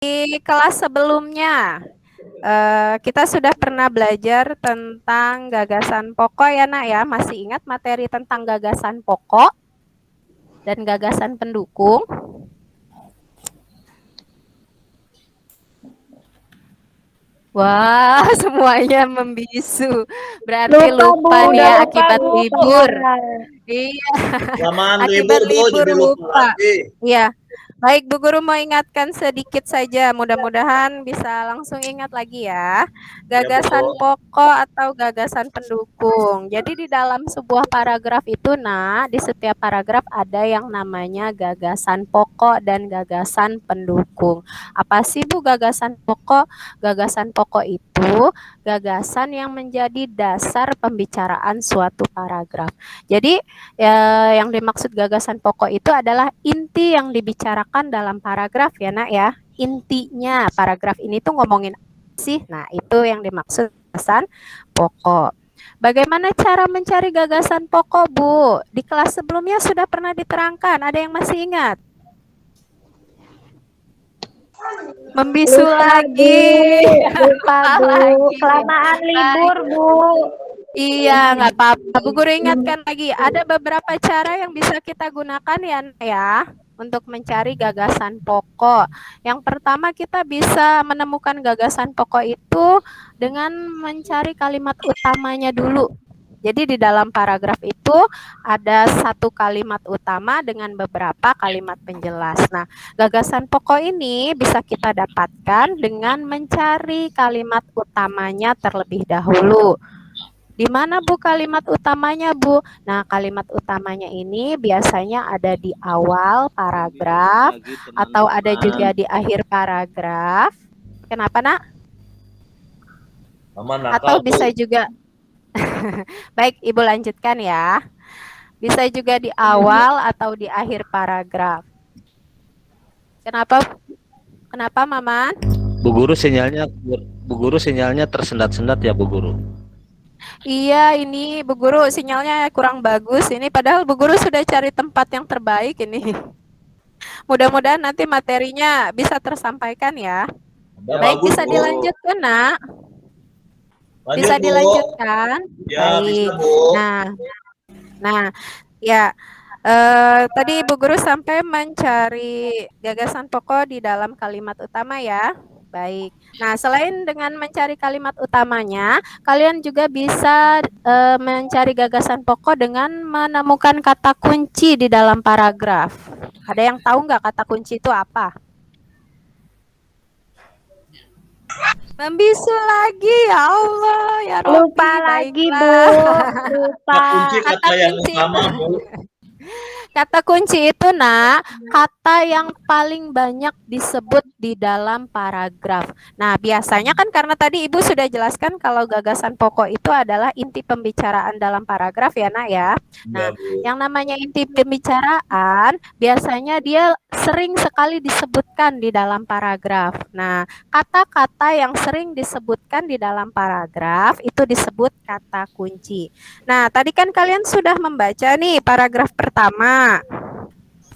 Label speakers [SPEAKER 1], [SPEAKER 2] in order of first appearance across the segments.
[SPEAKER 1] Di kelas sebelumnya, kita sudah pernah belajar tentang gagasan pokok ya, Nak ya. Masih ingat materi tentang gagasan pokok dan gagasan pendukung? Wah, semuanya membisu. Berarti
[SPEAKER 2] Lupa Bu,
[SPEAKER 1] lupa nih
[SPEAKER 2] udah
[SPEAKER 1] ya
[SPEAKER 2] lupa
[SPEAKER 1] akibat
[SPEAKER 2] Bu
[SPEAKER 1] libur.
[SPEAKER 2] soalnya.
[SPEAKER 1] Iya,
[SPEAKER 3] Kelamaan
[SPEAKER 1] akibat
[SPEAKER 3] libur, Bu,
[SPEAKER 1] libur
[SPEAKER 3] jadi lupa
[SPEAKER 1] lupa.
[SPEAKER 3] lagi.
[SPEAKER 1] Iya. Baik, Bu Guru mau ingatkan sedikit saja. Mudah-mudahan bisa langsung ingat lagi ya.
[SPEAKER 3] Ya,
[SPEAKER 1] Gagasan
[SPEAKER 3] Bu.
[SPEAKER 1] pokok atau gagasan pendukung. Jadi di dalam sebuah paragraf itu, nah, di setiap paragraf ada yang namanya gagasan pokok dan gagasan pendukung. Apa sih, Bu, gagasan pokok? Gagasan pokok itu gagasan yang menjadi dasar pembicaraan suatu paragraf. Jadi ya, yang dimaksud gagasan pokok itu adalah inti yang dibicarakan dalam paragraf ya, Nak ya. Intinya paragraf ini tuh ngomongin apa sih? Nah, itu yang dimaksud gagasan pokok. Bagaimana cara mencari gagasan pokok, Bu? Di kelas sebelumnya sudah pernah diterangkan. Ada yang masih ingat? Membisu
[SPEAKER 2] Lupa Bu,
[SPEAKER 1] lagi.
[SPEAKER 2] lupa
[SPEAKER 1] Lupa
[SPEAKER 2] Bu.
[SPEAKER 1] lagi.
[SPEAKER 2] Kelamaan libur
[SPEAKER 1] Baik.
[SPEAKER 2] Bu.
[SPEAKER 1] Iya, nggak apa-apa. Bu Guru ingatkan lagi, ada beberapa cara yang bisa kita gunakan ya, Nak ya, untuk mencari gagasan pokok. Yang pertama kita bisa menemukan gagasan pokok itu dengan mencari kalimat utamanya dulu. Jadi di dalam paragraf itu ada satu kalimat utama dengan beberapa kalimat penjelas. Nah, gagasan pokok ini bisa kita dapatkan dengan mencari kalimat utamanya terlebih dahulu. Di mana Bu kalimat utamanya Bu? Nah, kalimat utamanya ini biasanya ada di awal paragraf atau ada juga di akhir paragraf. Kenapa, Nak?
[SPEAKER 3] Mama
[SPEAKER 1] Atau
[SPEAKER 3] nakal, Bu.
[SPEAKER 1] bisa juga, baik Ibu lanjutkan ya. Bisa juga di awal atau di akhir paragraf. Kenapa? Kenapa, Mama?
[SPEAKER 4] Bu Guru sinyalnya tersendat-sendat ya Bu Guru.
[SPEAKER 1] Iya, ini Bu Guru sinyalnya kurang bagus. Ini padahal Bu Guru sudah cari tempat yang terbaik ini. Mudah-mudahan nanti materinya bisa tersampaikan ya.
[SPEAKER 3] Ya,
[SPEAKER 1] Baik,
[SPEAKER 3] bagus,
[SPEAKER 1] bisa
[SPEAKER 3] Bu.
[SPEAKER 1] dilanjutkan, Nak.
[SPEAKER 3] Lanjut,
[SPEAKER 1] Bisa
[SPEAKER 3] Bu.
[SPEAKER 1] dilanjutkan.
[SPEAKER 3] Ya, bisa,
[SPEAKER 1] Baik.
[SPEAKER 3] Bu.
[SPEAKER 1] Nah, ya. Tadi Ibu Guru sampai mencari gagasan pokok di dalam kalimat utama ya. Baik. Nah, selain dengan mencari kalimat utamanya, kalian juga bisa mencari gagasan pokok dengan menemukan kata kunci di dalam paragraf. Ada yang tahu nggak kata kunci itu apa? Membisu lagi, ya Allah, ya Robbi,
[SPEAKER 2] Lupa lagi Bu.
[SPEAKER 1] baiklah.
[SPEAKER 2] Lupa.
[SPEAKER 3] Kunci
[SPEAKER 1] Kata
[SPEAKER 3] kata yang
[SPEAKER 1] kunci
[SPEAKER 3] utama,
[SPEAKER 1] itu,
[SPEAKER 3] Bu.
[SPEAKER 1] kata kunci itu, Nak, kata yang paling banyak disebut di dalam paragraf. Nah, biasanya kan karena tadi Ibu sudah jelaskan kalau gagasan pokok itu adalah inti pembicaraan dalam paragraf ya, Nak ya.
[SPEAKER 3] Ya,
[SPEAKER 1] Nah,
[SPEAKER 3] Bu.
[SPEAKER 1] yang namanya inti pembicaraan biasanya dia sering sekali disebutkan di dalam paragraf. Nah, kata-kata yang sering disebutkan di dalam paragraf itu disebut kata kunci. Nah, tadi kan kalian sudah membaca nih paragraf pertama.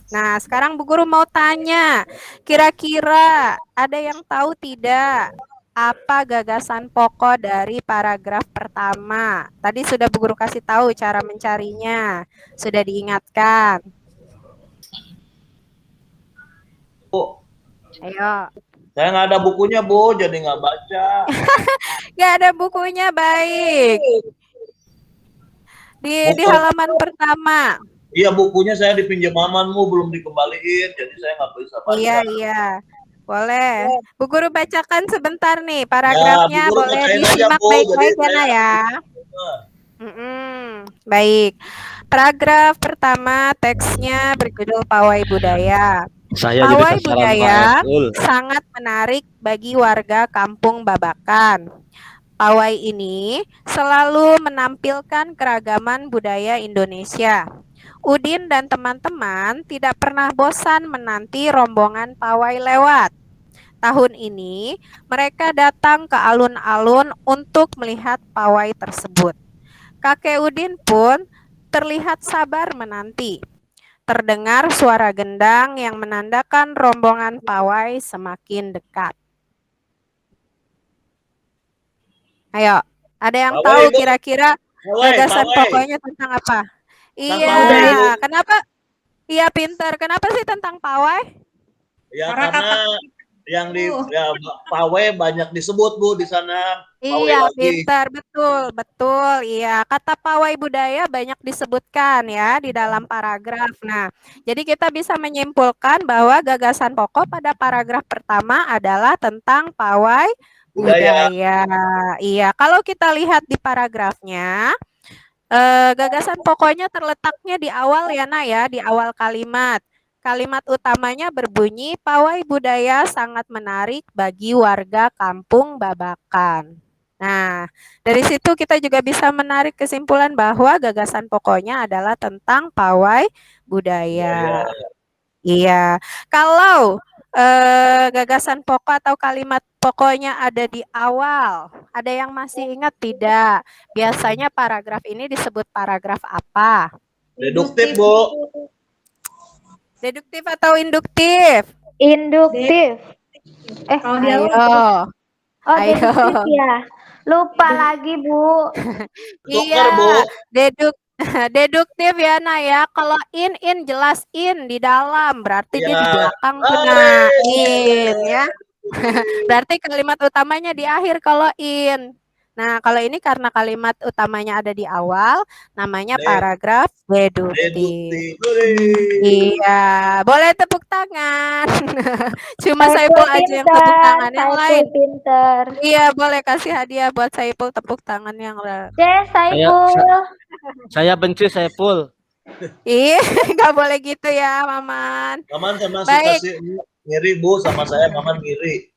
[SPEAKER 1] Nah, sekarang Bu Guru mau tanya, kira-kira ada yang tahu tidak apa gagasan pokok dari paragraf pertama? Tadi sudah Bu Guru kasih tahu cara mencarinya, sudah diingatkan.
[SPEAKER 3] Bu,
[SPEAKER 1] Ayo.
[SPEAKER 3] saya nggak ada bukunya, Bu, jadi nggak baca.
[SPEAKER 1] Nggak ada bukunya, baik. Di
[SPEAKER 3] Buku,
[SPEAKER 1] halaman pertama.
[SPEAKER 3] iya, bukunya saya dipinjam amanmu, belum dikembaliin, jadi saya nggak bisa baca.
[SPEAKER 1] Iya, iya. Boleh. Bu Guru bacakan sebentar nih
[SPEAKER 3] Ya, Bu
[SPEAKER 1] paragrafnya,
[SPEAKER 3] Guru
[SPEAKER 1] boleh
[SPEAKER 3] bacain aja,
[SPEAKER 1] disimak
[SPEAKER 3] Bu. Jadi
[SPEAKER 1] baik-baik ya,
[SPEAKER 3] saya
[SPEAKER 1] Nak ya. Baik. Paragraf pertama teksnya berjudul Pawai Budaya.
[SPEAKER 4] Saya jadi
[SPEAKER 1] Pawai
[SPEAKER 4] sasaran Pak
[SPEAKER 1] budaya
[SPEAKER 4] Esul.
[SPEAKER 1] sangat menarik bagi warga Kampung Babakan. Pawai ini selalu menampilkan keragaman budaya Indonesia. Udin dan teman-teman tidak pernah bosan menanti rombongan pawai lewat. Tahun ini, mereka datang ke alun-alun untuk melihat pawai tersebut. Kakek Udin pun terlihat sabar menanti. terdengar suara gendang yang menandakan rombongan pawai semakin dekat. Ayo, ada yang
[SPEAKER 3] Pawai,
[SPEAKER 1] tahu
[SPEAKER 3] Bu.
[SPEAKER 1] kira-kira
[SPEAKER 3] Pawai,
[SPEAKER 1] gagasan
[SPEAKER 3] pawai.
[SPEAKER 1] pokoknya tentang apa?
[SPEAKER 3] Tentang
[SPEAKER 1] Iya,
[SPEAKER 3] pawai, Bu.
[SPEAKER 1] kenapa? Iya, pinter. Kenapa sih tentang pawai?
[SPEAKER 3] Ya karena yang di ya, pawai banyak disebut Bu di sana. Pawai
[SPEAKER 1] Iya,
[SPEAKER 3] lagi.
[SPEAKER 1] pintar, betul, betul. Iya, kata pawai budaya banyak disebutkan ya di dalam paragraf. Nah, jadi kita bisa menyimpulkan bahwa gagasan pokok pada paragraf pertama adalah tentang pawai
[SPEAKER 3] Budaya.
[SPEAKER 1] budaya. Iya, kalau kita lihat di paragrafnya, gagasan pokoknya terletaknya di awal ya, Nak ya, di awal kalimat. Kalimat utamanya berbunyi, pawai budaya sangat menarik bagi warga kampung Babakan. Nah, dari situ kita juga bisa menarik kesimpulan bahwa gagasan pokoknya adalah tentang pawai budaya. Iya, kalau gagasan pokok atau kalimat pokoknya ada di awal, ada yang masih ingat tidak? Biasanya paragraf ini disebut paragraf apa?
[SPEAKER 3] Deduktif, Bu.
[SPEAKER 1] Deduktif atau induktif?
[SPEAKER 2] Induktif.
[SPEAKER 1] Ayo.
[SPEAKER 2] Oh,
[SPEAKER 1] Ayo.
[SPEAKER 2] deduktif ya. Lupa lagi, Bu.
[SPEAKER 3] Tuker, Bu.
[SPEAKER 1] Deduktif ya, Nah ya. Kalau in jelas in di dalam, berarti dia di
[SPEAKER 3] Ya.
[SPEAKER 1] belakang tuh Nah, in ya. Berarti kalimat utamanya di akhir kalau in. Nah, kalau ini karena kalimat utamanya ada di awal, namanya paragraf deduktif. Iya, boleh tepuk tangan. Cuma Saiful aja yang tepuk tangan, yang lain.
[SPEAKER 2] Pinter.
[SPEAKER 1] Iya, boleh kasih hadiah buat Saiful tepuk tangan yang lain.
[SPEAKER 2] Saiful.
[SPEAKER 4] Saya benci Saiful.
[SPEAKER 1] Ih, nggak boleh gitu ya, Maman.
[SPEAKER 3] Maman sama
[SPEAKER 1] Baik.
[SPEAKER 3] suka ngiri, Bu, sama saya Maman ngiri.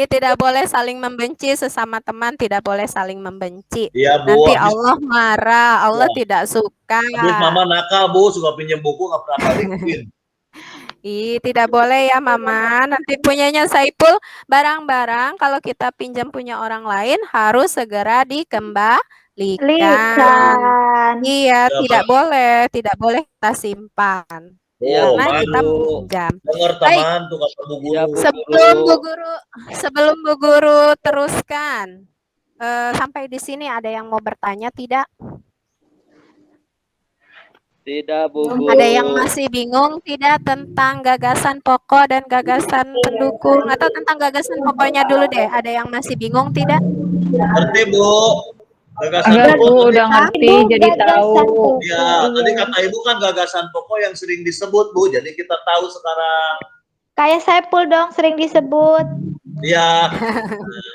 [SPEAKER 1] Tidak boleh saling membenci sesama teman, tidak boleh saling membenci.
[SPEAKER 3] Iya, Bu.
[SPEAKER 1] Nanti Allah marah, Allah tidak suka.
[SPEAKER 3] Habis Mama nakal, Bu, suka pinjam buku nggak pernah balikin.
[SPEAKER 1] Tidak boleh ya, Mama. Nanti punyanya Saiful barang-barang kalau kita pinjam punya orang lain harus segera dikembalikan. Iya, tidak boleh kita simpan. Karena kita pinjam.
[SPEAKER 3] Dengar teman tuh kata Bu Guru.
[SPEAKER 1] Sebelum Bu Guru teruskan, sampai di sini ada yang mau bertanya tidak?
[SPEAKER 4] Tidak, Bu Guru.
[SPEAKER 1] Ada yang masih bingung tidak tentang gagasan pokok dan gagasan pendukung atau tentang gagasan pokoknya dulu deh? Ada yang masih bingung tidak?
[SPEAKER 3] Ngerti, Bu. Gagasan
[SPEAKER 5] pokok udah ngerti, jadi tahu.
[SPEAKER 3] Ya, tadi kata Ibu kan gagasan pokok yang sering disebut, Bu. Jadi kita tahu sekarang.
[SPEAKER 2] Kayak Saiful dong sering disebut.
[SPEAKER 3] Iya,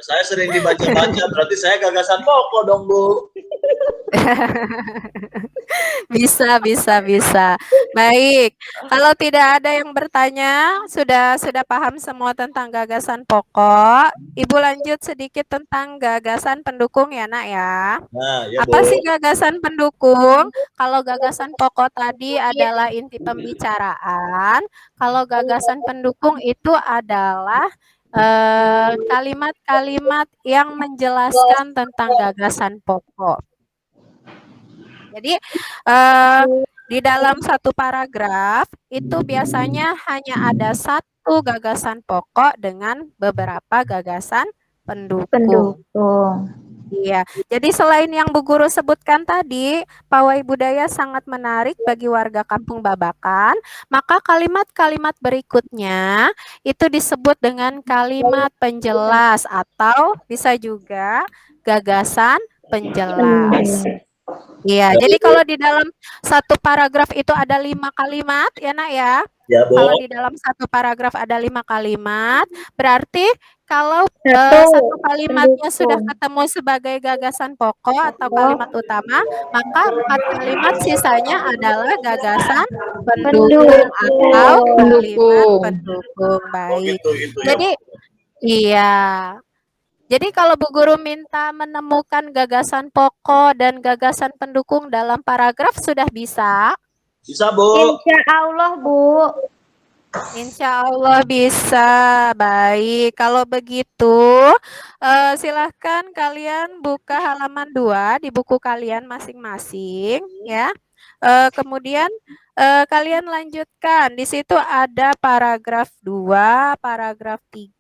[SPEAKER 3] saya sering dibaca-baca, berarti saya gagasan pokok dong, Bu.
[SPEAKER 1] Bisa. Baik, kalau tidak ada yang bertanya, sudah paham semua tentang gagasan pokok. Ibu lanjut sedikit tentang gagasan pendukung ya, Nak ya.
[SPEAKER 3] Nah, ya,
[SPEAKER 1] Apa
[SPEAKER 3] Bu.
[SPEAKER 1] sih gagasan pendukung? Kalau gagasan pokok tadi adalah inti pembicaraan, kalau gagasan pendukung itu adalah kalimat-kalimat yang menjelaskan tentang gagasan pokok. Jadi di dalam satu paragraf itu biasanya hanya ada satu gagasan pokok dengan beberapa gagasan pendukung. Iya, jadi selain yang Bu Guru sebutkan tadi, pawai budaya sangat menarik bagi warga kampung Babakan, maka kalimat-kalimat berikutnya itu disebut dengan kalimat penjelas atau bisa juga gagasan penjelas. Iya, jadi kalau di dalam satu paragraf itu ada 5 kalimat, ya Nak ya.
[SPEAKER 3] Ya, Bu.
[SPEAKER 1] Kalau di dalam satu paragraf ada 5 kalimat, berarti kalau satu kalimatnya sudah ketemu sebagai gagasan pokok atau kalimat utama, maka 4 kalimat sisanya adalah gagasan pendukung atau kalimat pendukung. Baik. Jadi, iya. Jadi kalau Bu Guru minta menemukan gagasan pokok dan gagasan pendukung dalam paragraf sudah bisa?
[SPEAKER 3] Bisa, Bu.
[SPEAKER 2] Insya Allah, Bu.
[SPEAKER 1] Insya Allah bisa. Baik, kalau begitu silahkan kalian buka halaman 2 di buku kalian masing-masing ya. Kemudian Kalian lanjutkan. Di situ ada paragraf 2, paragraf 3.